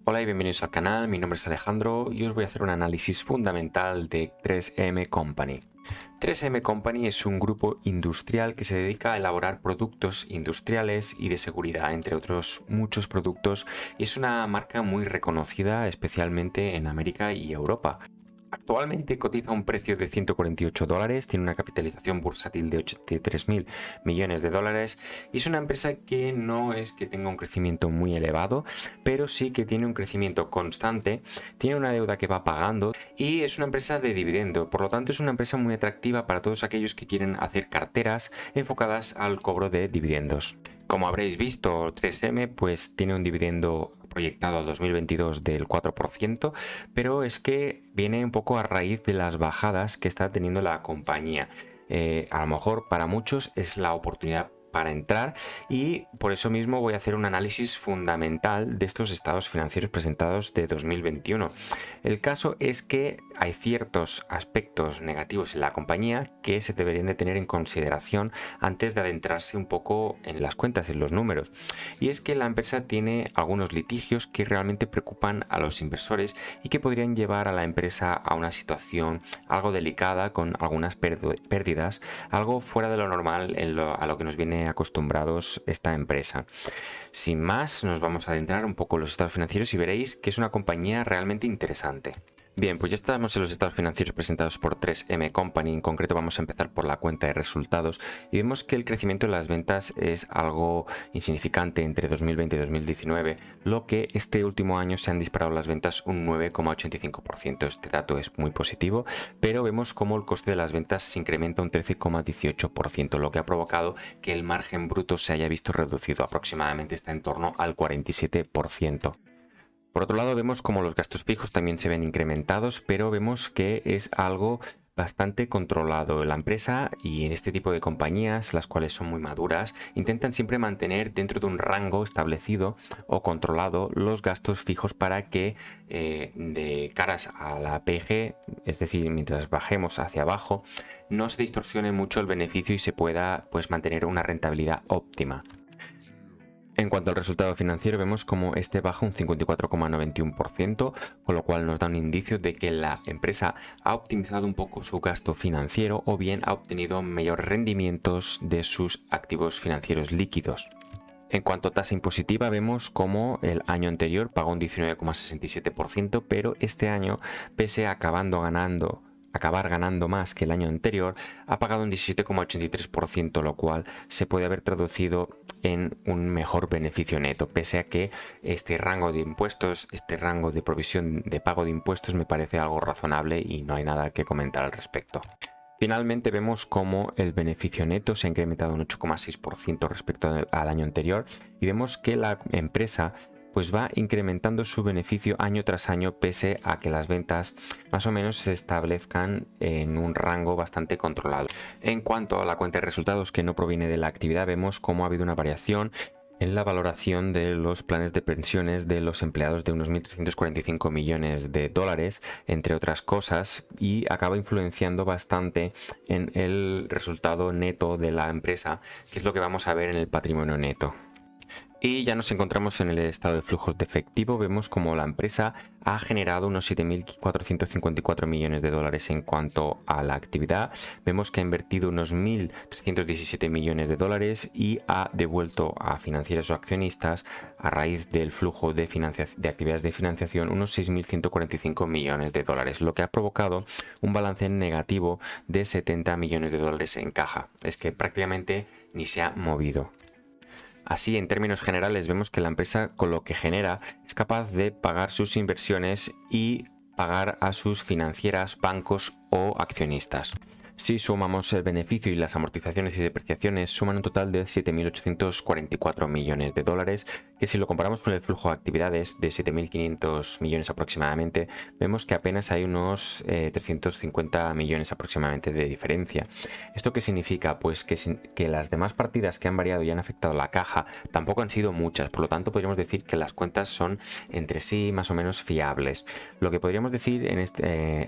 Hola y bienvenidos al canal, mi nombre es Alejandro y os voy a hacer un análisis fundamental de 3M Company. 3M Company es un grupo industrial que se dedica a elaborar productos industriales y de seguridad, entre otros muchos productos, y es una marca muy reconocida especialmente en América y Europa. Actualmente cotiza a un precio de $148, tiene una capitalización bursátil de 83.000 millones de dólares y es una empresa que no es que tenga un crecimiento muy elevado, pero sí que tiene un crecimiento constante, tiene una deuda que va pagando y es una empresa de dividendo, por lo tanto es una empresa muy atractiva para todos aquellos que quieren hacer carteras enfocadas al cobro de dividendos. Como habréis visto, 3M pues tiene un dividendo proyectado al 2022 del 4%, pero es que viene un poco a raíz de las bajadas que está teniendo la compañía. A lo mejor para muchos es la oportunidad para entrar y por eso mismo voy a hacer un análisis fundamental de estos estados financieros presentados de 2021. El caso es que hay ciertos aspectos negativos en la compañía que se deberían de tener en consideración antes de adentrarse un poco en las cuentas, en los números. Y es que la empresa tiene algunos litigios que realmente preocupan a los inversores y que podrían llevar a la empresa a una situación algo delicada con algunas pérdidas, algo fuera de lo normal a lo que nos viene acostumbrados esta empresa. Sin más, nos vamos a adentrar un poco en los estados financieros y veréis que es una compañía realmente interesante. Bien, pues ya estamos en los estados financieros presentados por 3M Company. En concreto vamos a empezar por la cuenta de resultados y vemos que el crecimiento de las ventas es algo insignificante entre 2020 y 2019, lo que este último año se han disparado las ventas un 9,85%. Este dato es muy positivo, pero vemos cómo el coste de las ventas se incrementa un 13,18%, lo que ha provocado que el margen bruto se haya visto reducido, aproximadamente está en torno al 47%. Por otro lado, vemos como los gastos fijos también se ven incrementados, pero vemos que es algo bastante controlado. La empresa y en este tipo de compañías, las cuales son muy maduras, intentan siempre mantener dentro de un rango establecido o controlado los gastos fijos para que de caras a la PG, es decir, mientras bajemos hacia abajo, no se distorsione mucho el beneficio y se pueda pues mantener una rentabilidad óptima. En cuanto al resultado financiero, vemos como este baja un 54,91%, con lo cual nos da un indicio de que la empresa ha optimizado un poco su gasto financiero o bien ha obtenido mayores rendimientos de sus activos financieros líquidos. En cuanto a tasa impositiva, vemos como el año anterior pagó un 19,67%, pero este año, pese a acabar ganando más que el año anterior, ha pagado un 17,83%, lo cual se puede haber traducido en un mejor beneficio neto, pese a que este rango de impuestos, este rango de provisión de pago de impuestos me parece algo razonable y no hay nada que comentar al respecto. Finalmente vemos cómo el beneficio neto se ha incrementado un 8,6% respecto al año anterior y vemos que la empresa pues va incrementando su beneficio año tras año pese a que las ventas más o menos se establezcan en un rango bastante controlado. En cuanto a la cuenta de resultados que no proviene de la actividad, vemos cómo ha habido una variación en la valoración de los planes de pensiones de los empleados de unos 1.345 millones de dólares, entre otras cosas, y acaba influenciando bastante en el resultado neto de la empresa, que es lo que vamos a ver en el patrimonio neto. Y ya nos encontramos en el estado de flujos de efectivo. Vemos como la empresa ha generado unos 7.454 millones de dólares en cuanto a la actividad. Vemos que ha invertido unos 1.317 millones de dólares y ha devuelto a financieros o accionistas a raíz del flujo de actividades de financiación unos 6.145 millones de dólares, lo que ha provocado un balance negativo de 70 millones de dólares en caja. Es que prácticamente ni se ha movido. Así, en términos generales, vemos que la empresa con lo que genera es capaz de pagar sus inversiones y pagar a sus financieras, bancos o accionistas. Si sumamos el beneficio y las amortizaciones y depreciaciones, suman un total de 7.844 millones de dólares, que si lo comparamos con el flujo de actividades de 7.500 millones aproximadamente, vemos que apenas hay unos 350 millones aproximadamente de diferencia. ¿Esto qué significa? Pues que las demás partidas que han variado y han afectado la caja tampoco han sido muchas, por lo tanto podríamos decir que las cuentas son entre sí más o menos fiables. Lo que podríamos decir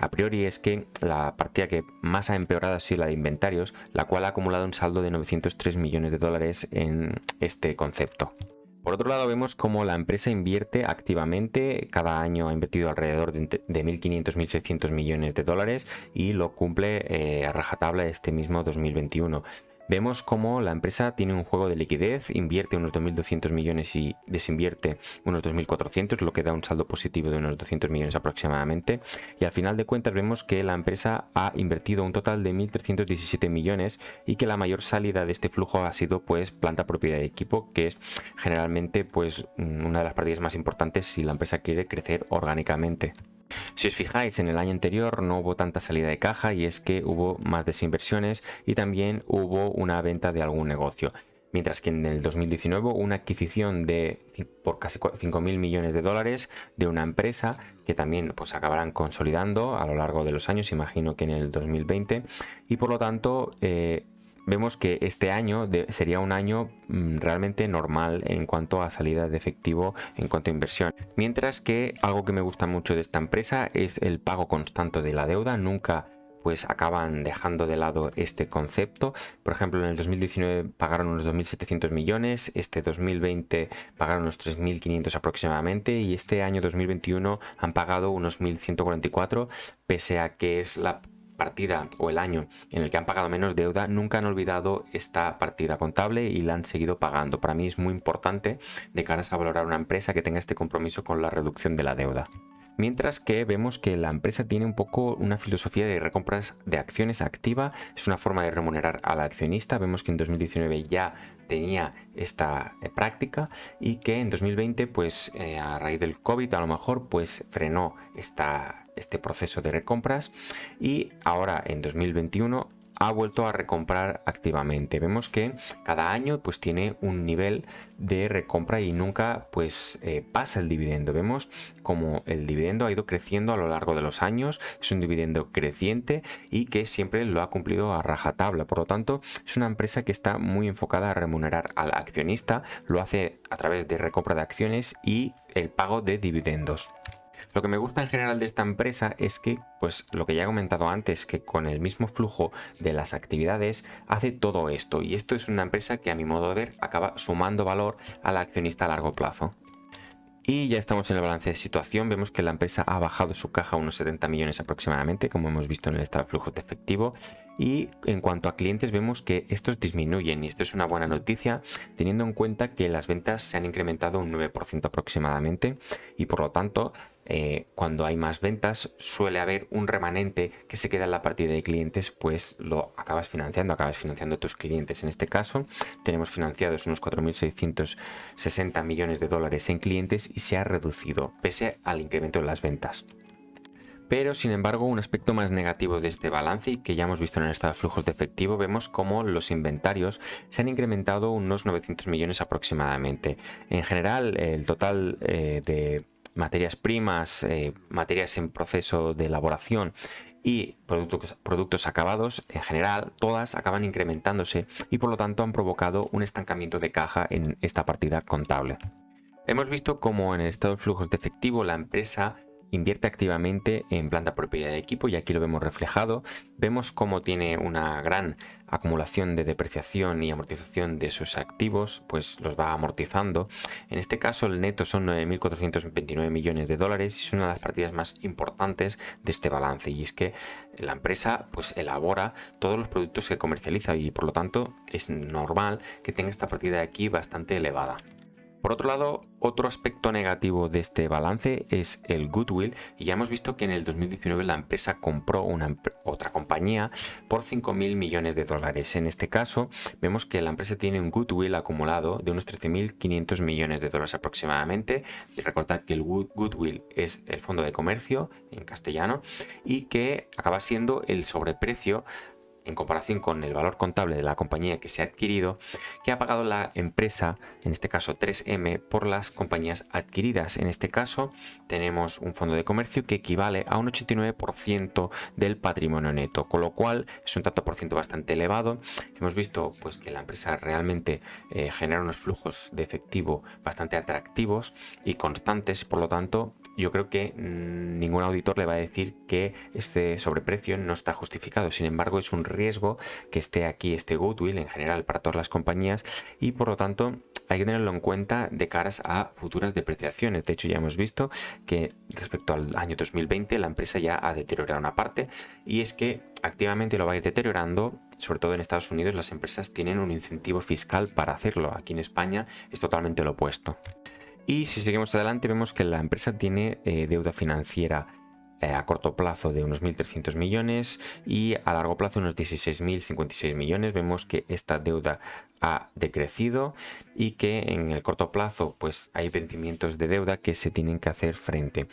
a priori es que la partida que más ha empeorado ha sido la de inventarios, la cual ha acumulado un saldo de 903 millones de dólares en este concepto. Por otro lado, vemos cómo la empresa invierte activamente. Cada año ha invertido alrededor de 1.500-1.600 millones de dólares y lo cumple a rajatabla este mismo 2021. Vemos cómo la empresa tiene un juego de liquidez, invierte unos 2.200 millones y desinvierte unos 2.400, lo que da un saldo positivo de unos 200 millones aproximadamente. Y al final de cuentas vemos que la empresa ha invertido un total de 1.317 millones y que la mayor salida de este flujo ha sido pues planta, propiedad y equipo, que es generalmente pues una de las partidas más importantes si la empresa quiere crecer orgánicamente. Si os fijáis, en el año anterior no hubo tanta salida de caja y es que hubo más desinversiones y también hubo una venta de algún negocio. Mientras que en el 2019 hubo una adquisición por casi 5.000 millones de dólares de una empresa que también pues acabarán consolidando a lo largo de los años, imagino que en el 2020, y por lo tanto vemos que este año sería un año realmente normal en cuanto a salida de efectivo, en cuanto a inversión. Mientras que algo que me gusta mucho de esta empresa es el pago constante de la deuda. Nunca pues acaban dejando de lado este concepto. Por ejemplo, en el 2019 pagaron unos 2.700 millones, este 2020 pagaron unos 3.500 aproximadamente y este año 2021 han pagado unos 1.144, pese a que es la partida o el año en el que han pagado menos deuda. Nunca han olvidado esta partida contable y la han seguido pagando. Para mí es muy importante de cara a valorar una empresa que tenga este compromiso con la reducción de la deuda. Mientras que vemos que la empresa tiene un poco una filosofía de recompras de acciones activa, es una forma de remunerar al accionista. Vemos que en 2019 ya tenía esta práctica y que en 2020 pues a raíz del COVID a lo mejor pues frenó este proceso de recompras y ahora en 2021 ha vuelto a recomprar activamente. Vemos que cada año pues tiene un nivel de recompra y nunca pues pasa el dividendo. Vemos como el dividendo ha ido creciendo a lo largo de los años, es un dividendo creciente y que siempre lo ha cumplido a rajatabla. Por lo tanto, es una empresa que está muy enfocada a remunerar al accionista, lo hace a través de recompra de acciones y el pago de dividendos. Lo que me gusta en general de esta empresa es que, pues lo que ya he comentado antes, que con el mismo flujo de las actividades hace todo esto. Y esto es una empresa que a mi modo de ver acaba sumando valor al accionista a largo plazo. Y ya estamos en el balance de situación. Vemos que la empresa ha bajado su caja a unos 70 millones aproximadamente, como hemos visto en el estado de flujos de efectivo. Y en cuanto a clientes, vemos que estos disminuyen y esto es una buena noticia, teniendo en cuenta que las ventas se han incrementado un 9% aproximadamente y por lo tanto cuando hay más ventas suele haber un remanente que se queda en la partida de clientes, pues lo acabas financiando a tus clientes. En este caso tenemos financiados unos 4.660 millones de dólares en clientes y se ha reducido pese al incremento de las ventas. Pero sin embargo, un aspecto más negativo de este balance y que ya hemos visto en el estado de flujos de efectivo, vemos cómo los inventarios se han incrementado unos 900 millones aproximadamente. En general, el total de materias primas, materias en proceso de elaboración y productos acabados, en general, todas acaban incrementándose y por lo tanto han provocado un estancamiento de caja en esta partida contable. Hemos visto cómo en el estado de flujos de efectivo la empresa invierte activamente en planta, propiedad de equipo y aquí lo vemos reflejado. Vemos cómo tiene una gran acumulación de depreciación y amortización de sus activos, pues los va amortizando. En este caso el neto son 9.429 millones de dólares y es una de las partidas más importantes de este balance, y es que la empresa pues elabora todos los productos que comercializa y por lo tanto es normal que tenga esta partida de aquí bastante elevada. Por otro lado, otro aspecto negativo de este balance es el goodwill, y ya hemos visto que en el 2019 la empresa compró otra compañía por 5.000 millones de dólares. En este caso, vemos que la empresa tiene un goodwill acumulado de unos 13.500 millones de dólares aproximadamente. Y recordad que el goodwill es el fondo de comercio en castellano y que acaba siendo el sobreprecio en comparación con el valor contable de la compañía que se ha adquirido, que ha pagado la empresa, en este caso 3M, por las compañías adquiridas. En este caso tenemos un fondo de comercio que equivale a un 89% del patrimonio neto, con lo cual es un tanto por ciento bastante elevado. Hemos visto pues que la empresa realmente genera unos flujos de efectivo bastante atractivos y constantes, por lo tanto yo creo que ningún auditor le va a decir que este sobreprecio no está justificado. Sin embargo, es un riesgo que esté aquí este goodwill en general para todas las compañías y por lo tanto hay que tenerlo en cuenta de caras a futuras depreciaciones. De hecho, ya hemos visto que respecto al año 2020 la empresa ya ha deteriorado una parte y es que activamente lo va a ir deteriorando. Sobre todo en Estados Unidos las empresas tienen un incentivo fiscal para hacerlo. Aquí en España es totalmente lo opuesto. Y si seguimos adelante vemos que la empresa tiene deuda financiera a corto plazo de unos 1.300 millones y a largo plazo unos 16.056 millones. Vemos que esta deuda ha decrecido y que en el corto plazo pues hay vencimientos de deuda que se tienen que hacer frente.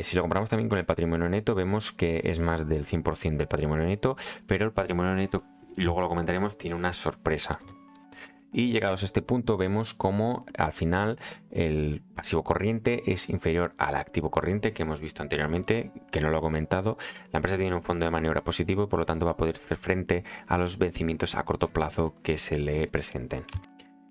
Si lo comparamos también con el patrimonio neto, vemos que es más del 100% del patrimonio neto, pero el patrimonio neto, luego lo comentaremos, tiene una sorpresa. Y llegados a este punto vemos cómo al final el pasivo corriente es inferior al activo corriente que hemos visto anteriormente, que no lo he comentado. La empresa tiene un fondo de maniobra positivo y por lo tanto va a poder hacer frente a los vencimientos a corto plazo que se le presenten.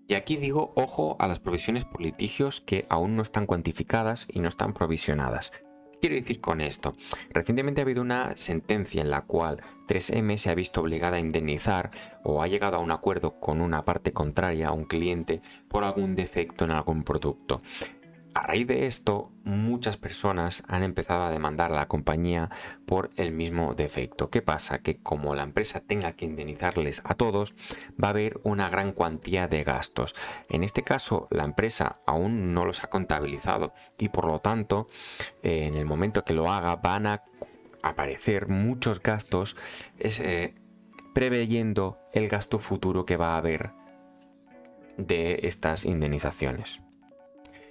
Y aquí digo, ojo a las provisiones por litigios que aún no están cuantificadas y no están provisionadas. ¿Qué quiero decir con esto? Recientemente ha habido una sentencia en la cual 3M se ha visto obligada a indemnizar o ha llegado a un acuerdo con una parte contraria a un cliente por algún defecto en algún producto. A raíz de esto, muchas personas han empezado a demandar a la compañía por el mismo defecto. ¿Qué pasa? Que como la empresa tenga que indemnizarles a todos, va a haber una gran cuantía de gastos. En este caso, la empresa aún no los ha contabilizado y por lo tanto, en el momento que lo haga, van a aparecer muchos gastos preveyendo el gasto futuro que va a haber de estas indemnizaciones.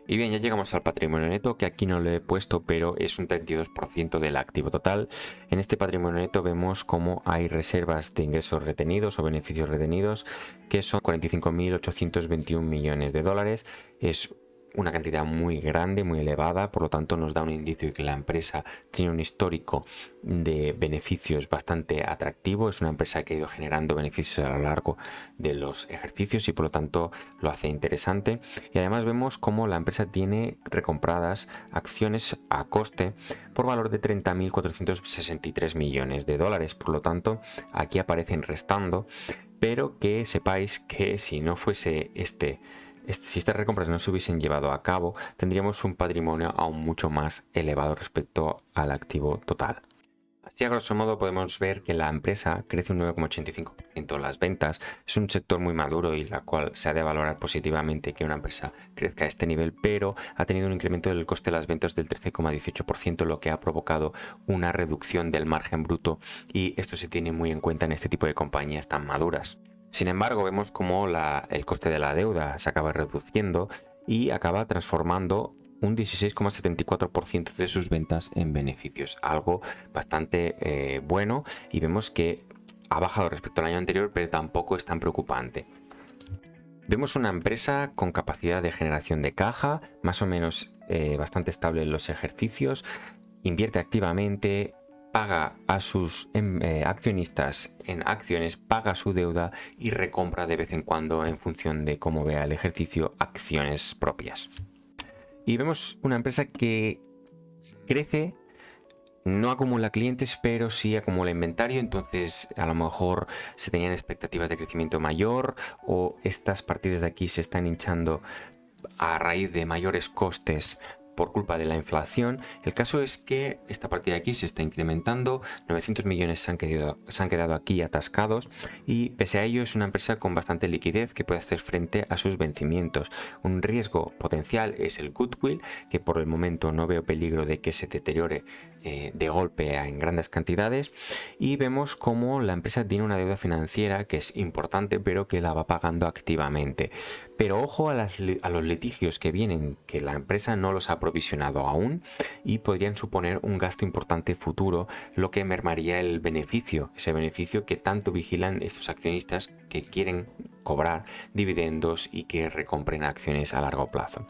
Y bien, ya llegamos al patrimonio neto, que aquí no lo he puesto, pero es un 32% del activo total. En este patrimonio neto vemos cómo hay reservas de ingresos retenidos o beneficios retenidos, que son 45.821 millones de dólares. Es una cantidad muy grande, muy elevada, por lo tanto nos da un indicio de que la empresa tiene un histórico de beneficios bastante atractivo. Es una empresa que ha ido generando beneficios a lo largo de los ejercicios y por lo tanto lo hace interesante. Y además vemos cómo la empresa tiene recompradas acciones a coste por valor de 30.463 millones de dólares. Por lo tanto, aquí aparecen restando, pero que sepáis que si no fuese si estas recompras no se hubiesen llevado a cabo, tendríamos un patrimonio aún mucho más elevado respecto al activo total. Así a grosso modo podemos ver que la empresa crece un 9,85% las ventas. Es un sector muy maduro y la cual se ha de valorar positivamente que una empresa crezca a este nivel, pero ha tenido un incremento del coste de las ventas del 13,18%, lo que ha provocado una reducción del margen bruto y esto se tiene muy en cuenta en este tipo de compañías tan maduras. Sin embargo, vemos cómo el coste de la deuda se acaba reduciendo y acaba transformando un 16,74% de sus ventas en beneficios, algo bastante bueno, y vemos que ha bajado respecto al año anterior, pero tampoco es tan preocupante. Vemos una empresa con capacidad de generación de caja, más o menos bastante estable en los ejercicios, invierte activamente, paga a sus accionistas en acciones, paga su deuda y recompra de vez en cuando en función de cómo vea el ejercicio acciones propias. Y vemos una empresa que crece, no acumula clientes, pero sí acumula inventario, entonces a lo mejor se tenían expectativas de crecimiento mayor o estas partidas de aquí se están hinchando a raíz de mayores costes por culpa de la inflación. El caso es que esta partida aquí se está incrementando, 900 millones se han quedado aquí atascados y pese a ello es una empresa con bastante liquidez que puede hacer frente a sus vencimientos. Un riesgo potencial es el goodwill, que por el momento no veo peligro de que se deteriore de golpe en grandes cantidades, y vemos cómo la empresa tiene una deuda financiera que es importante pero que la va pagando activamente. Pero ojo a los litigios que vienen, que la empresa no los ha provisionado aún y podrían suponer un gasto importante futuro, lo que mermaría el beneficio, ese beneficio que tanto vigilan estos accionistas que quieren cobrar dividendos y que recompren acciones a largo plazo.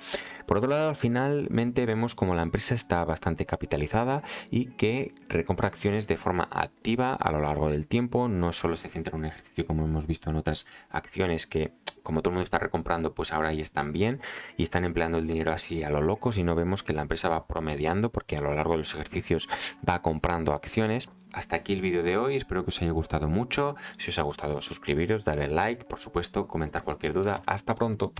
Por otro lado, finalmente vemos como la empresa está bastante capitalizada y que recompra acciones de forma activa a lo largo del tiempo, no solo se centra en un ejercicio como hemos visto en otras acciones que, como todo el mundo está recomprando, pues ahora ya están bien y están empleando el dinero así a lo loco, sino vemos que la empresa va promediando porque a lo largo de los ejercicios va comprando acciones. Hasta aquí el vídeo de hoy, espero que os haya gustado mucho. Si os ha gustado, suscribiros, darle like, por supuesto, comentar cualquier duda. Hasta pronto.